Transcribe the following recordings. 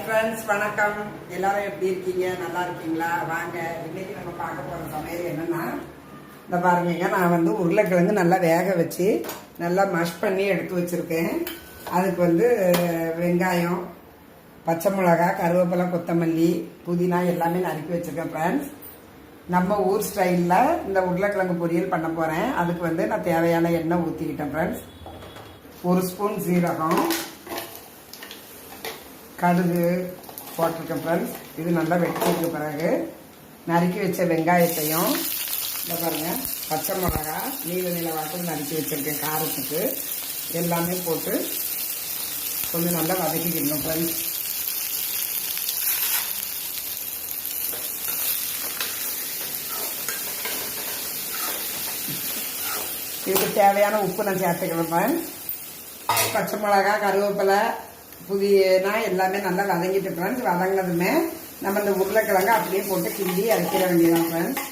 Friends வணக்கம். எல்லாரும் எப்படி இருக்கீங்க? நல்லா இருக்கீங்களா? வாங்க, இன்னைக்கு நம்ம பார்க்க போகிற சமையல் என்னன்னா, இந்த பாருங்க, நான் உருளைக்கிழங்கு நல்லா வேக வச்சு நல்லா மஷ் பண்ணி எடுத்து வச்சுருக்கேன். அதுக்கு வெங்காயம், பச்சை மிளகா, கருவேப்பிலை, கொத்தமல்லி, புதினா எல்லாமே நறுக்கி வச்சுருக்கேன். ஃப்ரெண்ட்ஸ், நம்ம ஊர் ஸ்டைலில் இந்த உருளைக்கிழங்கு பொரியல் பண்ண போகிறேன். அதுக்கு நான் தேவையான எண்ணெய் ஊற்றிக்கிட்டேன். ஃப்ரெண்ட்ஸ், 1 ஸ்பூன் சீரகம், கடுகு போட்டிருக்கேன். ஃப்ரெண்ட்ஸ், இது நல்லா வெட்டிக்க பிறகு நறுக்கி வச்ச வெங்காயத்தையும் இந்த பாருங்க, பச்சை மிளகா நீல வாட்டில் நறுக்கி வச்சிருக்கேன் காரத்துக்கு, எல்லாமே போட்டு கொஞ்சம் நல்லா வதக்கிக்கணும். ஃப்ரெண்ட்ஸ், இதுக்கு தேவையான உப்பு நான் சேர்த்துக்கிறேன். பச்சை மிளகா, கருவேப்பிலை, புதினா எல்லாமே நல்லா வதங்கிட்டு ஃப்ரெண்ட்ஸ், வதங்கினதுமே நம்ம இந்த உருளைக்கிழங்கு அப்படியே போட்டு கிண்டி அரைக்கிற வேண்டியதான். ஃப்ரெண்ட்ஸ்,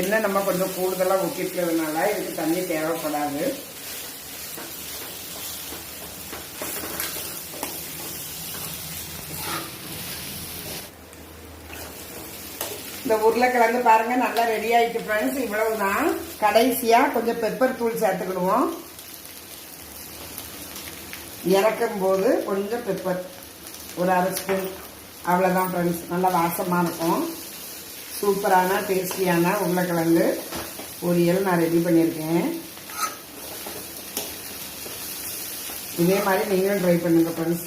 எண்ணெய் நம்ம கொஞ்சம் கூடுதலாக ஊற்றிக்கிறதுனால இதுக்கு தண்ணி தேவைப்படாது. இந்த உருளைக்கிழங்கு பாருங்க நல்லா ரெடி ஆயிட்டு ஃப்ரெண்ட்ஸ். இவ்வளவுதான். கடைசியா கொஞ்சம் பெப்பர் தூள் சேர்த்துக்கிடுவோம். இறக்கும் போது கொஞ்சம் பெப்பர், ஒரு 1/2 ஸ்பூன், அவ்வளோதான் ஃப்ரெண்ட்ஸ். நல்லா வாசமாக இருக்கும். சூப்பரான டேஸ்டியான உருளைக்கிழங்கு பொரியல் நான் ரெடி பண்ணியிருக்கேன். இதே மாதிரி நீங்களும் ட்ரை பண்ணுங்க ஃப்ரெண்ட்ஸ்.